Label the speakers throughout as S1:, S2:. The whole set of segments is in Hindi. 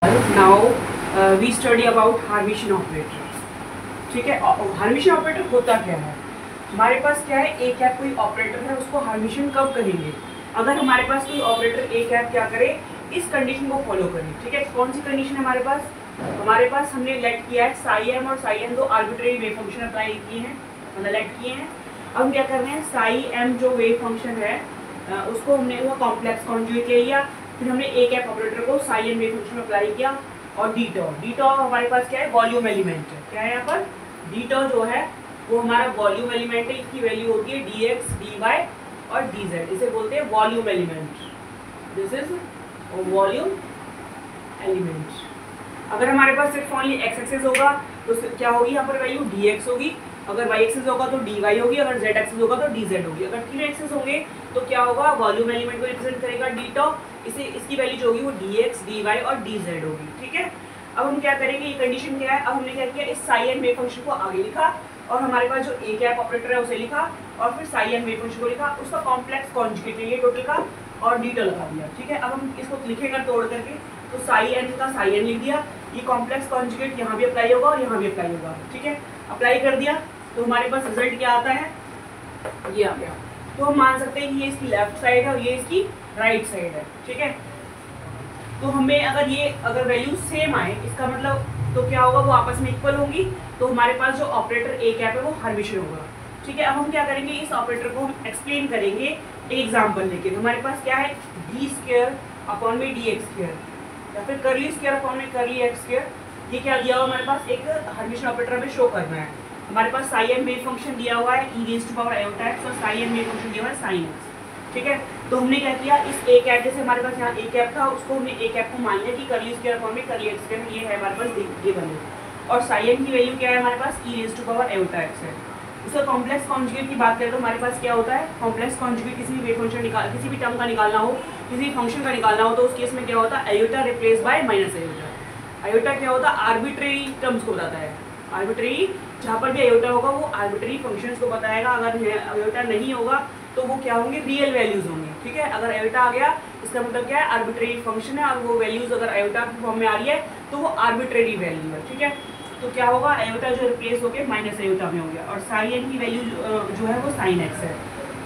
S1: Now we study about hermitian operator. ठीक है, हार्मिशन ऑपरेटर होता क्या है? हमारे पास क्या है, ए कैप कोई ऑपरेटर है, उसको हार्मिशन कब कहेंगे? अगर हमारे पास कोई ऑपरेटर ए कैप क्या करे, इस कंडीशन को फॉलो करे। ठीक है, कौन सी कंडीशन है हमारे पास? हमने लेट किया है साई एम और साई एन दो आर्बिट्रेरी वेव फंक्शन अप्लाई किए हैं, मतलब लेट किए हैं। अब हम क्या कर रहे हैं, साई एम जो वेव फंक्शन है उसको हमने वो कॉम्प्लेक्स कॉन्जुगेट ले लिया, फिर हमने ए कैप ऑपरेटर को साई एम वेव फंक्शन में अप्लाई किया। और डी टॉ हमारे पास क्या है, वॉल्यूम एलिमेंट है। क्या है यहाँ पर? डी टॉ जो है वो हमारा वॉल्यूम एलिमेंट है, इसकी वैल्यू होती है डी एक्स डी वाई और डी जेड, इसे बोलते हैं volume element. This is volume element. अगर हमारे पास सिर्फ ओनली एक्स एक्सिस होगा तो क्या होगी यहाँ पर वैल्यू डी एक्स होगी, अगर वाई एक्सिस होगा तो डी वाई होगी, अगर जेड एक्सिस होगा तो डी जेड होगी। अगर तीन एक्सिस होंगे तो क्या होगा, वॉल्यूम एलिमेंट को रिप्रेजेंट करेगा डी टॉ, इसकी वैल्यू जो होगी वो डी एक्स डी वाई और डी जेड होगी। ठीक है, अब हम क्या करेंगे, ये कंडीशन क्या है, अब हमने क्या किया, इस साई एन वेव फंक्शन को आगे लिखा और हमारे पास जो ए कैप ऑपरेटर है उसे लिखा और फिर साई एन वेव फंक्शन को लिखा, उसका कॉम्प्लेक्स कॉन्जुगेट ले लिया टोटल का और डी टॉ लगा दिया। ठीक है, अब हम इसको लिखेंगे तोड़ करके, तो साई एन का साई एन लिख दिया, ये कॉम्प्लेक्स कॉन्जुगेट यहाँ भी अप्लाई होगा और यहाँ भी अप्लाई होगा। ठीक है, अप्लाई कर दिया तो हमारे पास रिजल्ट क्या आता है, ये आ गया। तो हम मान सकते हैं कि ये इसकी लेफ्ट साइड है और ये इसकी राइट साइड है। ठीक है, तो हमें अगर वैल्यू सेम आए, इसका मतलब तो क्या होगा, वो आपस में इक्वल होंगी, तो हमारे पास जो ऑपरेटर ए कैप है वो हर्मिशन होगा। ठीक है, अब हम क्या करेंगे, इस ऑपरेटर को हम एक्सप्लेन करेंगे एक एग्जाम्पल लेके। हमारे पास क्या है, डी स्क्वायर अपॉन में डी एक्स स्क्वायर या फिर करली स्क्वायर अपॉन में करली एक्स स्क्वायर, ये क्या दिया हुआ हमारे पास, एक हर्मिशन ऑपरेटर हमें शो करना है। हमारे पास साई एम वेव फंक्शन दिया हुआ है e raise to power iota x और साई एम वेव फंक्शन दिया हुआ है साइन एक्स। ठीक है, तो हमने क्या किया, इस ए कैप जैसे हमारे पास यहाँ ए कैप था, उसको हमने ए कैप को मान लिया कि करली स्क्वायर फॉर्म में करली एक्स स्क्वायर, ये है हमारे पास ये बने। और साई एम की वैल्यू क्या है हमारे पास, e raise to power iota x है। उसका कॉम्प्लेक्स कॉन्जुगेट की बात करें तो हमारे पास क्या होता है, कॉम्प्लेक्स कॉन्जुगेट किसी भी वेव फंक्शन किसी भी टर्म का निकालना हो, किसी फंक्शन का निकालना हो, तो उस केस में क्या होता है, iota replace by minus iota. Iota क्या होता है, आर्बिट्रेरी टर्म्स को बताता है। आर्बिट्रेरी, जहाँ पर भी आयोटा होगा वो आर्बिट्रेरी फंक्शंस को बताएगा, अगर आयोटा नहीं होगा तो वो क्या होंगे, रियल वैल्यूज होंगे। ठीक है, अगर आयोटा आ गया इसका मतलब क्या है, आर्बिट्रेरी फंक्शन है और वो वैल्यूज अगर आयोटा की फॉर्म में आ रही है तो वो आर्बिट्रेरी वैल्यू है। ठीक है, तो क्या होगा, आयोटा जो रिप्लेस होकर माइनस आयोटा में हो गया और साई एन की वैल्यू जो है वो साइन एक्स है।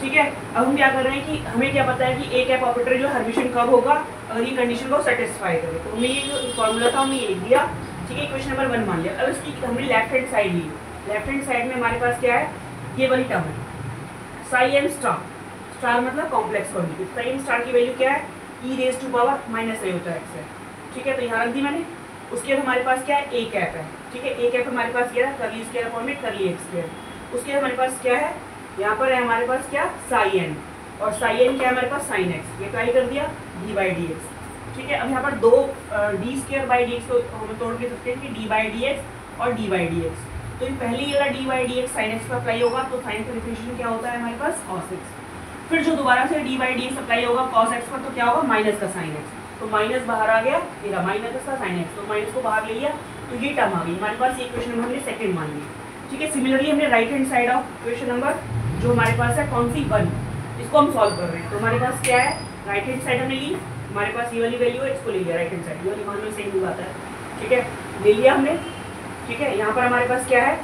S1: ठीक है, अब हम क्या कर रहे हैं कि हमें क्या पता है कि ए कैप ऑपरेटर जो हर्मिशन कब होगा, अगर ये कंडीशन को सेटिस्फाई करे, तो हमने ये जो फॉर्मूला था हमने ये लिख दिया। ठीक है, क्वेश्चन नंबर 1 मान लिया। अब इसकी हमने लेफ्ट हैंड साइड ली, लेफ्ट हैंड साइड में हमारे पास क्या है, ये वाली टर्म है साई एम स्टार, स्टार मतलब complex conjugate. Psi M star की वैल्यू क्या है, e raise to power minus iota x है। ठीक है, तो यहाँ रख दी मैंने। उसके बाद हमारे पास क्या है, ए कैप है। ठीक है, ए कैप हमारे पास क्या है, करली स्क्वायर फॉर्म में करली एक्स स्क्वायर। उसके बाद हमारे पास क्या है, यहाँ पर है हमारे पास क्या, साई एन, और साई एन क्या है हमारे पास, साइन एक्स। ये अप्लाई कर दिया, डी बाई डी एक्स। ठीक है, अब यहाँ पर दो D square by d x को हम तोड़ के सकते हैं कि डी बाई डी एक्स और डी बाई डी एक्स। तो ये पहली वाला D by d x sine x पर अप्लाई होगा, तो साइन का डिफरेंशिएशन क्या होता है हमारे पास, कॉस एक्स। फिर जो दोबारा से D by d x apply होगा कॉस एक्स पर, तो क्या होगा, माइनस का साइन एक्स। तो माइनस बाहर आ गया, मेरा माइनस का साइन एक्स, तो माइनस को बाहर ले लिया, तो ये टर्म आ गई हमारे पास। ये क्वेश्चन नंबर हमने सेकंड मान लिया। ठीक है, सिमिलरली हमने right hand side of question number जो हमारे पास है कौन सी 1, इसको हम सॉल्व कर रहे हैं। तो हमारे पास क्या है, राइट हैंड साइड हमने ली, हमारे पास ये वाली वैल्यू है, इसको ले लिया राइट हैंड साइड, ये वाली मान लो सेम आता है। ठीक है, ले लिया हमने। ठीक है, यहाँ पर हमारे पास क्या है,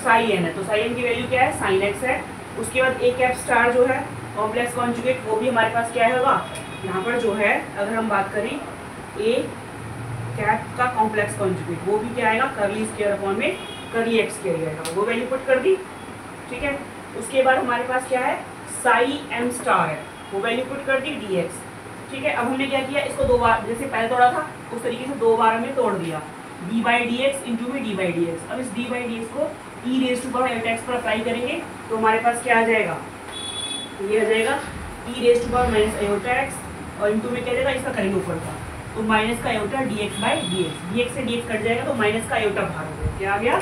S1: साई एन है, तो साई एन की वैल्यू क्या है, साइन एक्स है। उसके बाद ए कैप स्टार जो है कॉम्प्लेक्स कॉन्जुगेट, वो भी हमारे पास क्या होगा, यहाँ पर जो है अगर हम बात करें ए कैप का कॉम्प्लेक्स कॉन्जुगेट, वो भी क्या आएगा, करली स्क्वायर अपॉन में करली एक्स स्क्वायर आएगा, वो वैल्यू पुट कर दी। ठीक है, उसके बाद हमारे पास क्या है, साई एम स्टार है, वो वैल्यू पुट कर दी डी एक्स। ठीक है, अब हमने क्या किया, इसको दो बार, जैसे पहले तोड़ा था उस तरीके से दो बार हमने तोड़ दिया, d by d x into में डी बाई डी एक्स। अब इस डी बाई डी एक्स को e raise to power iota x पर अप्लाई करेंगे, तो हमारे पास क्या आ जाएगा, ये आ जाएगा e raise to power minus iota x और इंटू में क्या जाएगा, इसका करेंगे ऊपर का, तो माइनस का iota D x by d x. D x से डी एक्स कट जाएगा, तो माइनस का आयोटा बाहर आ गया, क्या आ गया,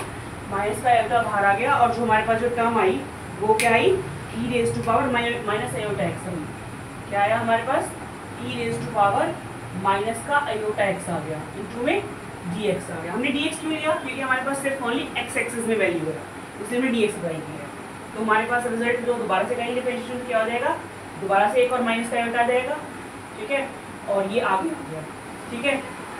S1: माइनस का आयोटा बाहर आ गया। और जो हमारे पास जो टर्म आई वो क्या i, e raise to power minus iota x i, क्या आया हमारे पास, e raise to power minus का आयोटा एक्स आ गया इंटू में डी एक्स आ गया। हमने डी एक्स क्यों लिया, क्योंकि हमारे पास सिर्फ ओनली एक्स एक्सिस में वैल्यू है, इसलिए हमने डी एक्स अप्लाई किया है। तो हमारे पास रिजल्ट जो दोबारा से करेंगे डिफरेंशिएशन क्या हो जाएगा, दोबारा से एक और माइनस का आयोटा आ जाएगा। ठीक है, और ये आगे आ गया। ठीक है,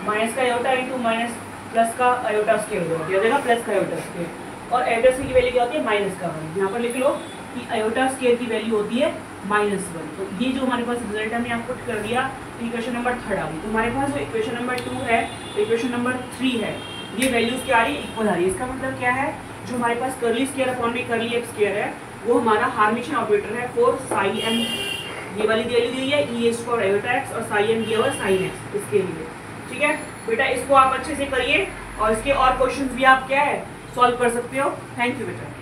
S1: माइनस का आयोटा इंटू माइनस प्लस का आयोटा स्क्वायर हो जाएगा प्लस का आयोटा स्क्वायर, और आयोटा स्क्वायर की वैल्यू क्या होती है माइनस का 1। यहाँ पर लिख लो कि आयोटा स्क्वायर की वैल्यू होती है -1। तो ये जो हमारे पास रिजल्ट है, हमने आपको कर दिया। इक्वेशन नंबर 3 आ गई। तो हमारे पास जो इक्वेशन नंबर 2 है, इक्वेशन नंबर 3 है, ये वैल्यूज क्या आ रही है, इक्वल आ रही है। इसका मतलब क्या है, जो हमारे पास कर्ली स्क्वायर अपॉन में कर्ली एफ स्क्वायर है, वो हमारा हार्मिशन ऑपरेटर है फॉर साई एम। ये वाली वैल्यू दी है E S for iota x, और साई एम दिया हुआ साइन एक्स इसके लिए। ठीक है बेटा, इसको आप अच्छे से करिए, और इसके और क्वेश्चंस भी आप क्या है सॉल्व कर सकते हो। थैंक यू बेटा।